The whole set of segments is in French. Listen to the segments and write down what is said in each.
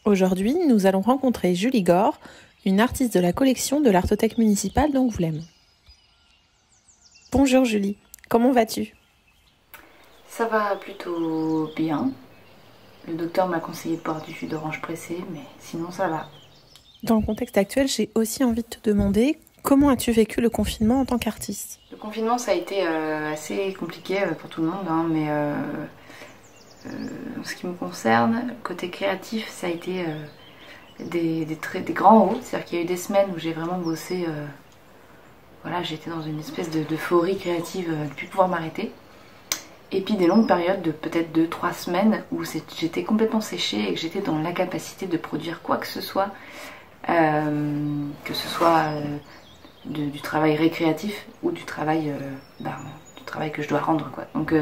Aujourd'hui, nous allons rencontrer Julie Gore, une artiste de la collection de l'Artothèque municipale d'Angoulême. Bonjour Julie, comment vas-tu? Ça va plutôt bien. Le docteur m'a conseillé de boire du jus d'orange pressé, mais sinon ça va. Dans le contexte actuel, j'ai aussi envie de te demander comment as-tu vécu le confinement en tant qu'artiste? Le confinement, ça a été assez compliqué pour tout le monde, hein, mais en ce qui me concerne, côté créatif, ça a été des grands hauts. C'est-à-dire qu'il y a eu des semaines où j'ai vraiment bossé. Voilà, j'étais dans une espèce d'euphorie créative de ne plus pouvoir m'arrêter. Et puis des longues périodes de peut-être 2-3 semaines où j'étais complètement séchée et que j'étais dans l'incapacité de produire quoi que ce soit, du travail récréatif ou du travail que je dois rendre, quoi. Donc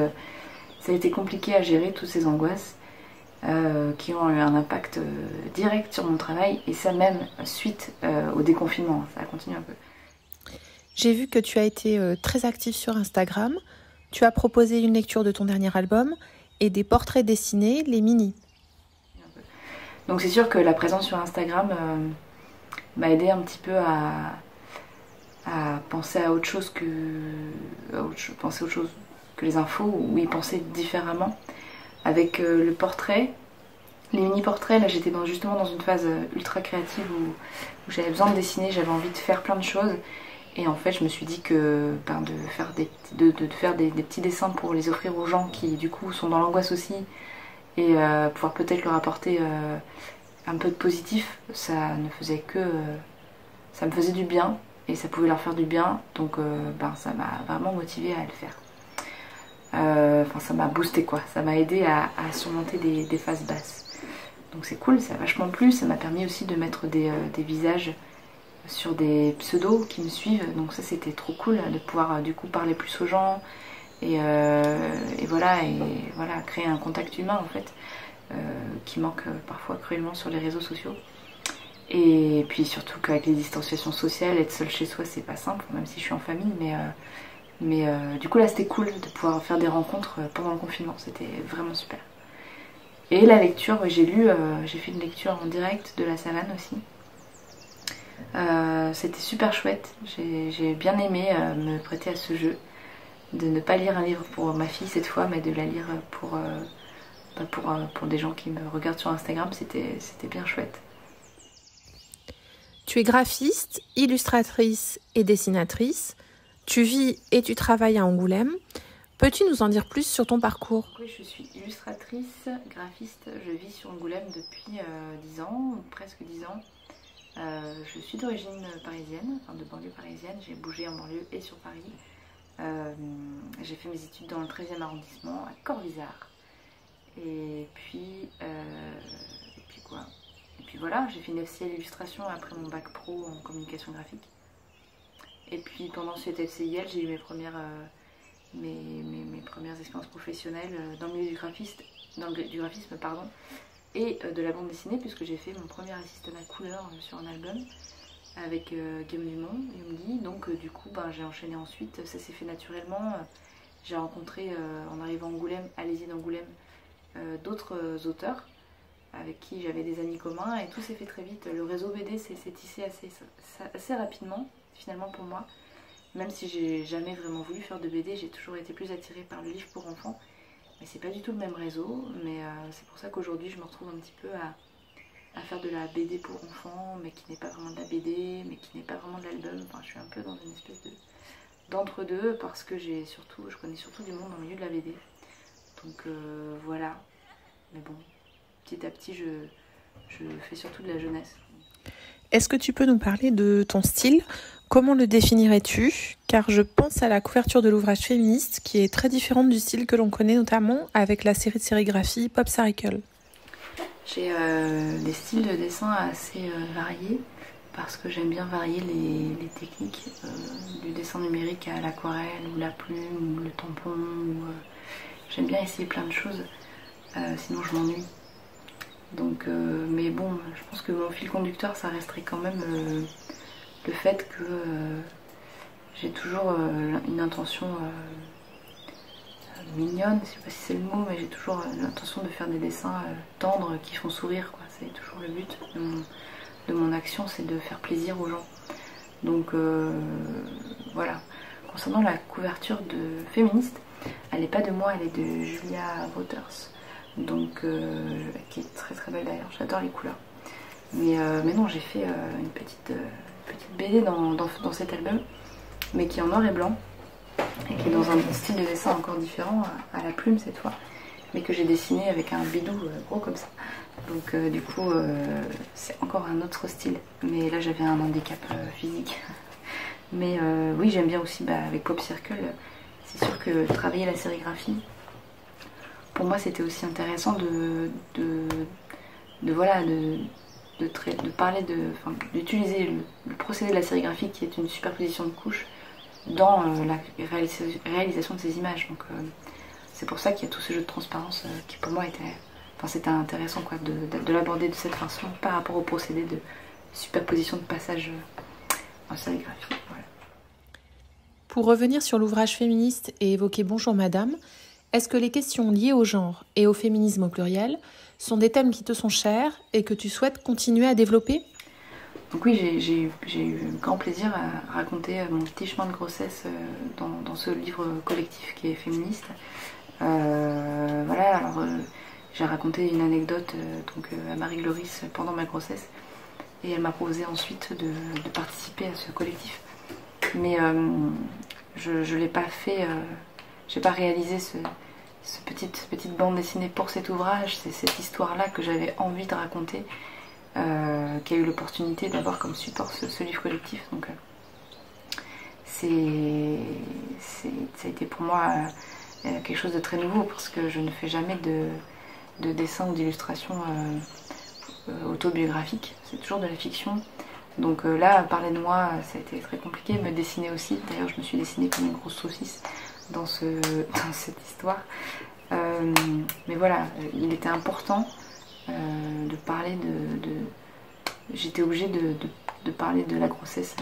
ça a été compliqué à gérer toutes ces angoisses qui ont eu un impact direct sur mon travail, et ça même suite au déconfinement. Ça continue un peu. J'ai vu que tu as été très active sur Instagram. Tu as proposé une lecture de ton dernier album et des portraits dessinés, les mini. Donc c'est sûr que la présence sur Instagram m'a aidé un petit peu à penser à autre chose que les infos, ou y penser différemment. Avec le portrait, les mini-portraits, là j'étais justement dans une phase ultra créative où j'avais besoin de dessiner, j'avais envie de faire plein de choses. Et en fait, je me suis dit que de faire des petits dessins pour les offrir aux gens qui, du coup, sont dans l'angoisse aussi, et pouvoir peut-être leur apporter un peu de positif, ça me faisait du bien, et ça pouvait leur faire du bien. Donc, ça m'a vraiment motivée à le faire. Ça m'a boosté, quoi. Ça m'a aidé à surmonter des phases basses. Donc c'est cool, ça a vachement plu. Ça m'a permis aussi de mettre des visages sur des pseudos qui me suivent, donc ça c'était trop cool de pouvoir du coup parler plus aux gens, et voilà, créer un contact humain en fait, qui manque parfois cruellement sur les réseaux sociaux. Et puis surtout qu'avec les distanciations sociales, être seule chez soi c'est pas simple, même si je suis en famille, mais du coup là c'était cool de pouvoir faire des rencontres pendant le confinement, c'était vraiment super. Et la lecture, j'ai fait une lecture en direct de La Savane aussi. C'était super chouette, j'ai bien aimé me prêter à ce jeu, de ne pas lire un livre pour ma fille cette fois, mais de la lire pour des gens qui me regardent sur Instagram. C'était bien chouette. Tu es graphiste, illustratrice et dessinatrice. Tu vis et tu travailles à Angoulême. Peux-tu nous en dire plus sur ton parcours? Oui, je suis illustratrice, graphiste, je vis sur Angoulême depuis 10 ans, presque 10 ans. Je suis d'origine parisienne, enfin de banlieue parisienne, j'ai bougé en banlieue et sur Paris. J'ai fait mes études dans le 13e arrondissement, à Corvisart. Et puis quoi? Et puis voilà, j'ai fait une FCL illustration après mon bac pro en communication graphique. Et puis pendant cette FCIL, j'ai eu mes premières expériences professionnelles dans le milieu du graphisme, pardon, et de la bande dessinée, puisque j'ai fait mon premier assistant à couleur sur un album avec Guillaume Dumont et Umdi. Donc du coup j'ai enchaîné ensuite, ça s'est fait naturellement. J'ai rencontré en arrivant à Angoulême, à l'ESI d'Angoulême, d'autres auteurs avec qui j'avais des amis communs, et tout s'est fait très vite. Le réseau BD s'est tissé assez rapidement finalement pour moi. Même si j'ai jamais vraiment voulu faire de BD, j'ai toujours été plus attirée par le livre pour enfants. Mais c'est pas du tout le même réseau, mais c'est pour ça qu'aujourd'hui je me retrouve un petit peu à faire de la BD pour enfants, mais qui n'est pas vraiment de la BD, mais qui n'est pas vraiment de l'album. Enfin, je suis un peu dans une espèce d'entre-deux, parce que je connais surtout du monde dans le milieu de la BD. Donc voilà. Mais bon, petit à petit, je fais surtout de la jeunesse. Est-ce que tu peux nous parler de ton style? Comment le définirais-tu? Car je pense à la couverture de l'ouvrage féministe qui est très différente du style que l'on connaît notamment avec la série de sérigraphie Pop Cycle. J'ai des styles de dessin assez variés, parce que j'aime bien varier les techniques, du dessin numérique à l'aquarelle ou la plume ou le tampon. J'aime bien essayer plein de choses, sinon je m'ennuie. Donc, mais bon, je pense que mon fil conducteur, ça resterait quand même le fait que j'ai toujours une intention mignonne, je sais pas si c'est le mot, mais j'ai toujours l'intention de faire des dessins tendres qui font sourire, quoi. C'est toujours le but de mon action, c'est de faire plaisir aux gens. Donc voilà. Concernant la couverture de Féministe, elle n'est pas de moi, elle est de Julia Wouters, donc qui est très très belle d'ailleurs, j'adore les couleurs. Mais non, j'ai fait une petite BD dans cet album, mais qui est en noir et blanc, et qui est dans un style de dessin encore différent, à la plume cette fois, mais que j'ai dessiné avec un bidou gros comme ça. Donc du coup, c'est encore un autre style, mais là j'avais un handicap physique. Mais oui, j'aime bien aussi avec Pop Circle, c'est sûr que travailler la sérigraphie, pour moi c'était aussi intéressant d'utiliser le procédé de la sérigraphie qui est une superposition de couches dans la réalisation de ces images. Donc c'est pour ça qu'il y a tout ce jeu de transparence qui pour moi c'était intéressant quoi, de l'aborder de cette façon par rapport au procédé de superposition de passages en sérigraphie. Voilà. Pour revenir sur l'ouvrage Féministe et évoquer Bonjour Madame, est-ce que les questions liées au genre et au féminisme au pluriel sont des thèmes qui te sont chers et que tu souhaites continuer à développer ? Donc oui, j'ai eu grand plaisir à raconter mon petit chemin de grossesse dans ce livre collectif qui est Féministe. Voilà, alors j'ai raconté une anecdote à Marie Gloris pendant ma grossesse et elle m'a proposé ensuite de participer à ce collectif. Mais je l'ai pas fait, j'ai pas réalisé cette petite bande dessinée pour cet ouvrage. C'est cette histoire-là que j'avais envie de raconter, qui a eu l'opportunité d'avoir comme support ce livre collectif. Donc ça a été pour moi quelque chose de très nouveau parce que je ne fais jamais de dessin ou d'illustration autobiographique, c'est toujours de la fiction. Donc là, parler de moi, ça a été très compliqué, me dessiner aussi. D'ailleurs, je me suis dessinée comme une grosse saucisse dans cette histoire. Mais voilà, il était important de parler J'étais obligée de parler de la grossesse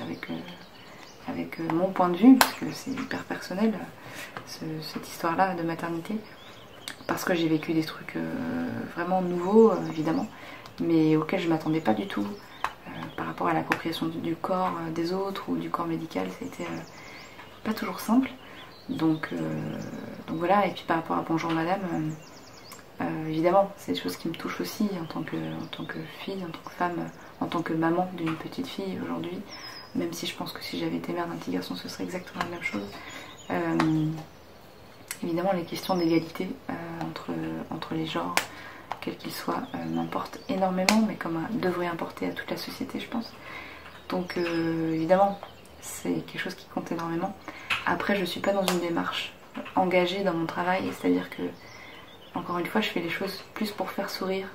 avec mon point de vue, parce que c'est hyper personnel, cette histoire-là de maternité. Parce que j'ai vécu des trucs vraiment nouveaux, évidemment, mais auxquels je ne m'attendais pas du tout. Par rapport à l'appropriation du corps des autres ou du corps médical, ça a été pas toujours simple. Donc voilà, et puis par rapport à Bonjour Madame, évidemment, c'est des choses qui me touchent aussi en tant que fille, en tant que femme, en tant que maman d'une petite fille aujourd'hui, même si je pense que si j'avais été mère d'un petit garçon, ce serait exactement la même chose. Évidemment, les questions d'égalité entre les genres, quel qu'il soit, m'importe énormément, mais comme devrait importer à toute la société, je pense. Donc évidemment, c'est quelque chose qui compte énormément. Après, je ne suis pas dans une démarche engagée dans mon travail, c'est-à-dire que, encore une fois, je fais les choses plus pour faire sourire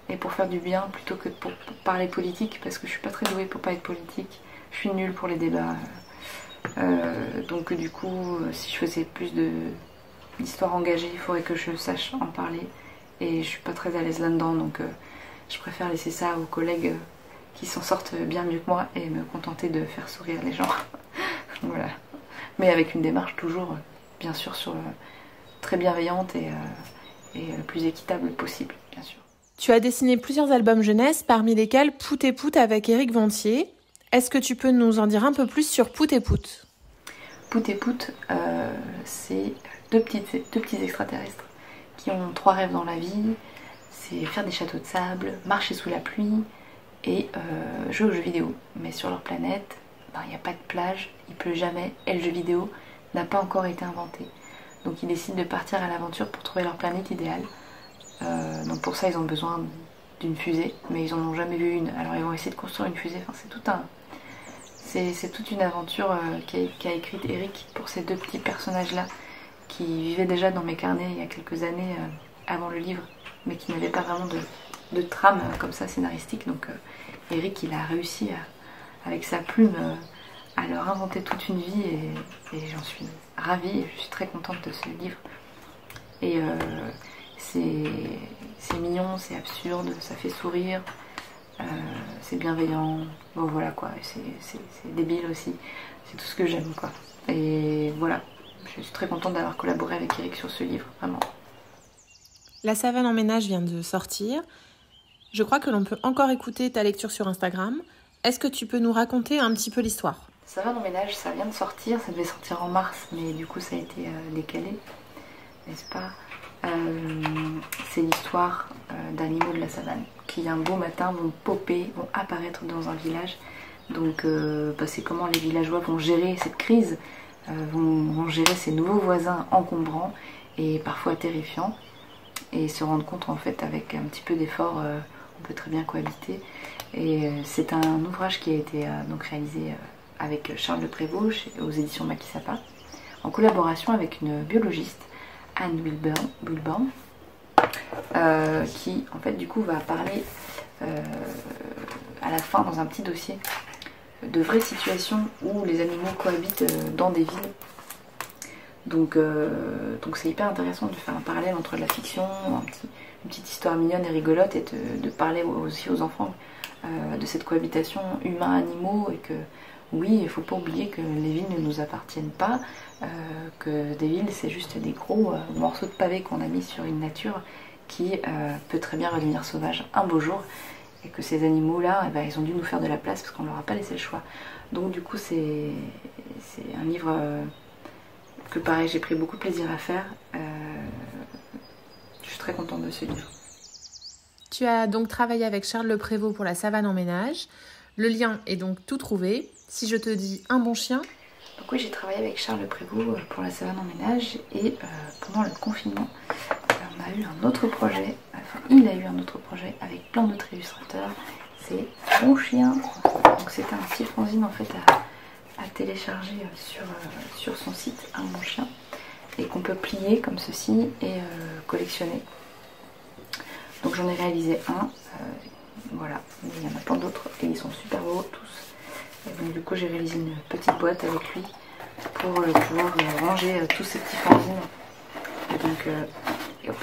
et pour faire du bien, plutôt que pour parler politique, parce que je ne suis pas très douée pour parler de politique, je suis nulle pour les débats. Donc du coup, si je faisais plus d'histoires engagées, il faudrait que je sache en parler. Et je suis pas très à l'aise là-dedans, donc je préfère laisser ça aux collègues qui s'en sortent bien mieux que moi et me contenter de faire sourire les gens. Voilà. Mais avec une démarche toujours, bien sûr, très bienveillante et le plus équitable possible, bien sûr. Tu as dessiné plusieurs albums jeunesse, parmi lesquels Pout et Pout avec Éric Ventier. Est-ce que tu peux nous en dire un peu plus sur Pout et Pout ? Pout et Pout, c'est deux petits extraterrestres qui ont 3 rêves dans la vie, c'est faire des châteaux de sable, marcher sous la pluie et jouer aux jeux vidéo. Mais sur leur planète, il n'y a pas de plage, il pleut jamais et le jeu vidéo n'a pas encore été inventé. Donc ils décident de partir à l'aventure pour trouver leur planète idéale. Donc pour ça ils ont besoin d'une fusée, mais ils n'en ont jamais vu une. Alors ils vont essayer de construire une fusée, enfin, c'est toute une aventure qu'a écrite Eric pour ces 2 petits personnages-là, qui vivaient déjà dans mes carnets il y a quelques années avant le livre, mais qui n'avaient pas vraiment de trame comme ça scénaristique. Donc Eric, il a réussi avec sa plume à leur inventer toute une vie et j'en suis ravie et je suis très contente de ce livre. Et c'est mignon, c'est absurde, ça fait sourire, c'est bienveillant, bon voilà quoi, c'est débile aussi, c'est tout ce que j'aime quoi. Et voilà, je suis très contente d'avoir collaboré avec Eric sur ce livre, vraiment. La savane en ménage vient de sortir. Je crois que l'on peut encore écouter ta lecture sur Instagram. Est-ce que tu peux nous raconter un petit peu l'histoire ? Savane en ménage, ça vient de sortir, ça devait sortir en mars, mais du coup ça a été décalé, n'est-ce pas ? C'est l'histoire d'animaux de la savane qui un beau matin vont popper, vont apparaître dans un village. Donc c'est comment les villageois vont gérer cette crise, vont gérer ces nouveaux voisins encombrants et parfois terrifiants, et se rendre compte en fait avec un petit peu d'effort on peut très bien cohabiter. Et c'est un ouvrage qui a été donc réalisé avec Charles Le Prévost aux éditions Maki Sapa, en collaboration avec une biologiste, Anne Wilburn, qui en fait du coup va parler à la fin dans un petit dossier de vraies situations où les animaux cohabitent dans des villes. Donc c'est hyper intéressant de faire un parallèle entre la fiction, une petite histoire mignonne et rigolote, et de parler aussi aux enfants de cette cohabitation humains-animaux, et que oui, il ne faut pas oublier que les villes ne nous appartiennent pas, que des villes c'est juste des gros morceaux de pavé qu'on a mis sur une nature qui peut très bien redevenir sauvage un beau jour, et que ces animaux-là, ils ont dû nous faire de la place parce qu'on ne leur a pas laissé le choix. Donc du coup c'est un livre que pareil j'ai pris beaucoup de plaisir à faire. Je suis très contente de ce livre. Tu as donc travaillé avec Charles Le Prévost pour La savane en ménage. Le lien est donc tout trouvé. Si je te dis un bon chien. Donc oui, j'ai travaillé avec Charles Le Prévost pour La savane en ménage, et pendant le confinement, on a eu un autre projet, il a eu un autre projet avec plein d'autres illustrateurs, c'est Bon Chien. Donc c'était un petit fanzine en fait à télécharger sur son site, Un Bon Chien, et qu'on peut plier comme ceci et collectionner. Donc j'en ai réalisé un, voilà, mais il y en a plein d'autres et ils sont super beaux tous. Et donc du coup j'ai réalisé une petite boîte avec lui pour pouvoir ranger tous ces petits fanzines. Et donc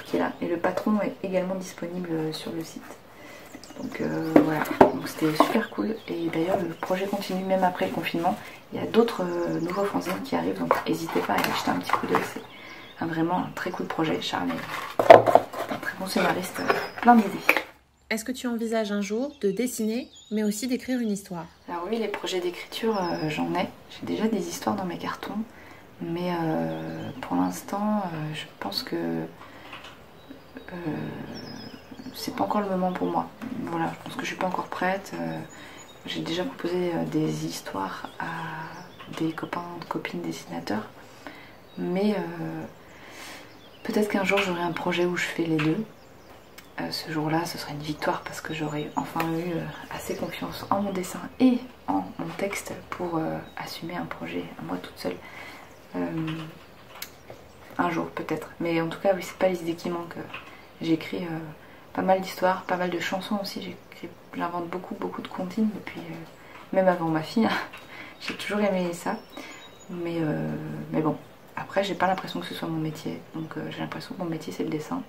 qui est là. Et le patron est également disponible sur le site. Donc voilà, donc c'était super cool. Et d'ailleurs le projet continue même après le confinement. Il y a d'autres nouveaux fanzines qui arrivent, donc n'hésitez pas à y jeter un petit coup d'œil. C'est vraiment un très cool projet. Charles est un très bon scénariste, plein d'idées. Est-ce que tu envisages un jour de dessiner, mais aussi d'écrire une histoire ? Alors oui, les projets d'écriture, j'en ai. J'ai déjà des histoires dans mes cartons. Mais pour l'instant, je pense que c'est pas encore le moment pour moi. Voilà, je pense que je suis pas encore prête. J'ai déjà proposé des histoires à des copains, copines dessinateurs. Mais peut-être qu'un jour j'aurai un projet où je fais les deux. Ce jour-là, ce serait une victoire parce que j'aurais enfin eu assez confiance en mon dessin et en mon texte pour assumer un projet à moi toute seule. Un jour peut-être. Mais en tout cas, oui, c'est pas les idées qui manquent. J'ai écrit pas mal d'histoires, pas mal de chansons aussi. J'invente beaucoup de comptines depuis même avant ma fille. J'ai toujours aimé ça. Mais bon, après, j'ai pas l'impression que ce soit mon métier. Donc j'ai l'impression que mon métier c'est le dessin.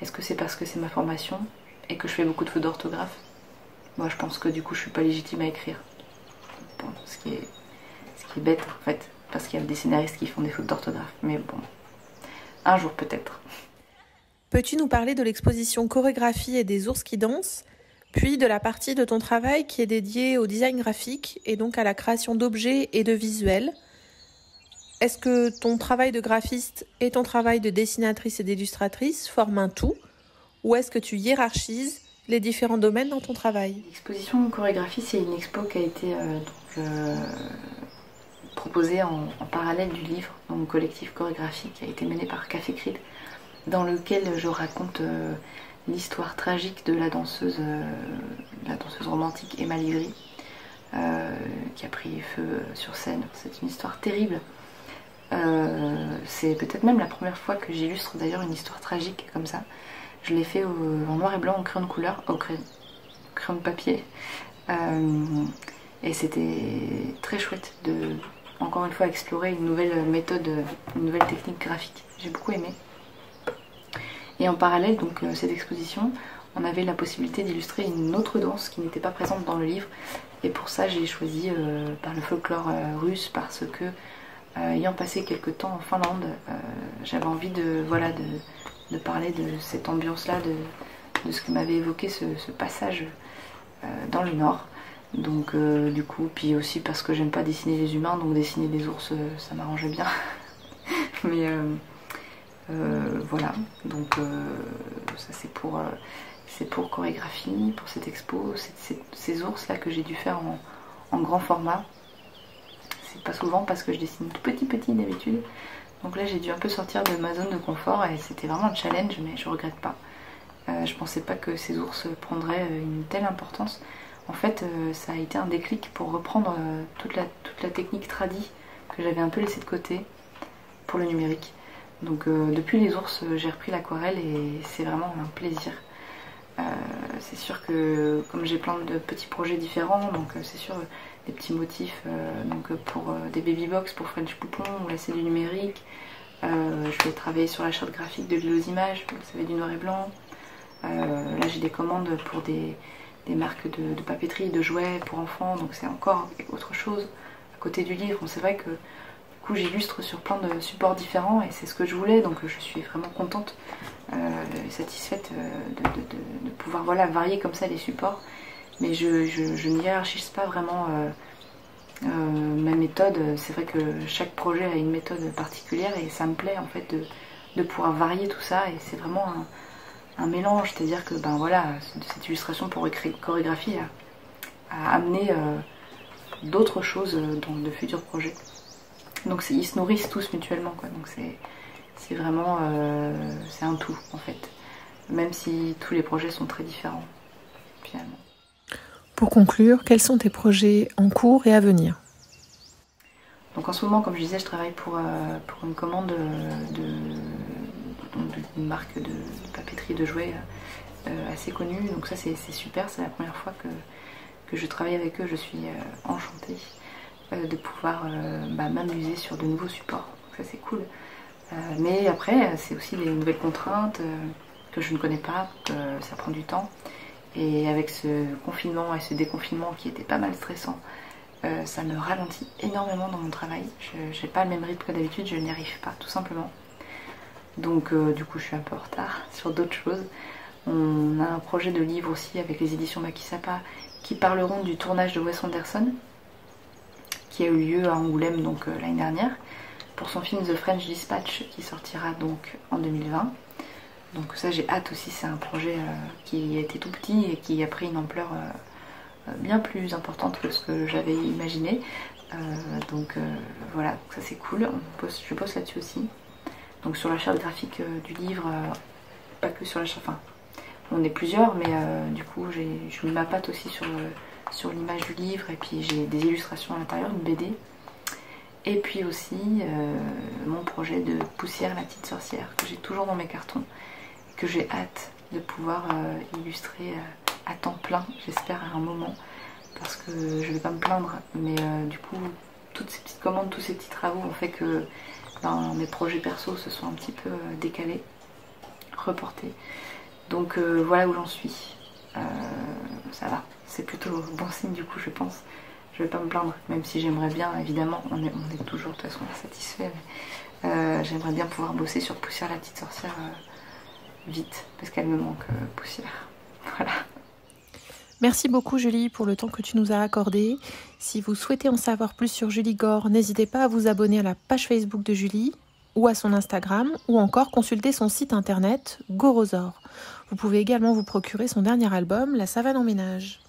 Est-ce que c'est parce que c'est ma formation et que je fais beaucoup de fautes d'orthographe? Moi, je pense que du coup, je suis pas légitime à écrire. Bon, ce qui est bête en fait, parce qu'il y a des scénaristes qui font des fautes d'orthographe. Mais bon, un jour peut-être. Peux-tu nous parler de l'exposition Chorégraphie et des ours qui dansent, puis de la partie de ton travail qui est dédiée au design graphique et donc à la création d'objets et de visuels? Est-ce que ton travail de graphiste et ton travail de dessinatrice et d'illustratrice forment un tout, ou est-ce que tu hiérarchises les différents domaines dans ton travail? L'exposition Chorégraphie, c'est une expo qui a été proposée en parallèle du livre, donc le collectif Chorégraphie qui a été mené par Café Cride, dans lequel je raconte l'histoire tragique de la danseuse romantique Emma Livry, qui a pris feu sur scène. C'est une histoire terrible. C'est peut-être même la première fois que j'illustre d'ailleurs une histoire tragique comme ça. Je l'ai fait en noir et blanc, au crayon de couleur, au crayon de papier. Et c'était très chouette de, encore une fois, explorer une nouvelle méthode, une nouvelle technique graphique. J'ai beaucoup aimé. Et en parallèle, donc cette exposition, on avait la possibilité d'illustrer une autre danse qui n'était pas présente dans le livre. Et pour ça, j'ai choisi par le folklore russe, parce que Ayant passé quelques temps en Finlande, j'avais envie de parler de cette ambiance-là, de ce que m'avait évoqué ce passage dans le Nord. Donc du coup, puis aussi parce que j'aime pas dessiner les humains, donc dessiner des ours, ça m'arrangeait bien. Mais voilà, donc ça c'est pour chorégraphie, pour cette expo, ces ours là que j'ai dû faire en grand format. C'est pas souvent parce que je dessine tout petit d'habitude. Donc là j'ai dû un peu sortir de ma zone de confort et c'était vraiment un challenge, mais je regrette pas. Je pensais pas que ces ours prendraient une telle importance. En fait, ça a été un déclic pour reprendre toute la technique tradie que j'avais un peu laissée de côté pour le numérique. Donc depuis les ours, j'ai repris l'aquarelle et c'est vraiment un plaisir. C'est sûr que comme j'ai plein de petits projets différents, donc c'est sûr des petits motifs donc pour des baby box pour French Poupon, ou là c'est du numérique. Je vais travailler sur la charte graphique de l'île aux images, vous savez, du noir et blanc. Là j'ai des commandes pour des marques de papeterie, de jouets pour enfants, donc c'est encore autre chose à côté du livre. C'est vrai que du coup j'illustre sur plein de supports différents et c'est ce que je voulais, donc je suis vraiment contente et satisfaite de pouvoir varier comme ça les supports. Mais je ne hiérarchise pas vraiment ma méthode. C'est vrai que chaque projet a une méthode particulière et ça me plaît en fait de pouvoir varier tout ça, et c'est vraiment un mélange, c'est-à-dire que cette illustration pour chorégraphie a amené d'autres choses dans de futurs projets. Donc ils se nourrissent tous mutuellement, quoi. Donc c'est vraiment c'est un tout en fait, même si tous les projets sont très différents finalement. Pour conclure, quels sont tes projets en cours et à venir? Donc en ce moment, comme je disais, je travaille pour une commande d'une marque de papeterie de jouets assez connue. Donc ça c'est super, c'est la première fois que je travaille avec eux. Je suis enchantée de pouvoir m'amuser sur de nouveaux supports. Donc ça c'est cool. Mais après c'est aussi des nouvelles contraintes que je ne connais pas, ça prend du temps. Et avec ce confinement et ce déconfinement qui était pas mal stressant, ça me ralentit énormément dans mon travail. Je n'ai pas le même rythme que d'habitude, je n'y arrive pas tout simplement. Donc du coup je suis un peu en retard sur d'autres choses. On a un projet de livre aussi avec les éditions Maki Sapa qui parleront du tournage de Wes Anderson qui a eu lieu à Angoulême donc l'année dernière pour son film The French Dispatch qui sortira donc en 2020. Donc ça j'ai hâte aussi, c'est un projet qui a été tout petit et qui a pris une ampleur bien plus importante que ce que j'avais imaginé. Donc voilà, donc ça c'est cool, je bosse là-dessus aussi. Donc sur la charte graphique du livre, pas que sur la charte, enfin on est plusieurs, mais du coup je mets ma patte aussi sur l'image du livre, et puis j'ai des illustrations à l'intérieur, une BD. Et puis aussi mon projet de Poussière la petite sorcière que j'ai toujours dans mes cartons, que j'ai hâte de pouvoir illustrer à temps plein, j'espère à un moment, parce que je vais pas me plaindre, mais du coup toutes ces petites commandes, tous ces petits travaux ont fait que mes projets perso se sont un petit peu décalés, reportés. Donc voilà où j'en suis. Ça va, c'est plutôt bon signe du coup je pense. Je vais pas me plaindre, même si j'aimerais bien, évidemment, on est toujours de toute façon satisfait, mais j'aimerais bien pouvoir bosser sur Poussière la petite sorcière vite, parce qu'elle me manque Poussière. Voilà. Merci beaucoup Julie pour le temps que tu nous as accordé. Si vous souhaitez en savoir plus sur Julie Gore, n'hésitez pas à vous abonner à la page Facebook de Julie ou à son Instagram, ou encore consulter son site internet Gorosaure. Vous pouvez également vous procurer son dernier album, La Savane en ménage.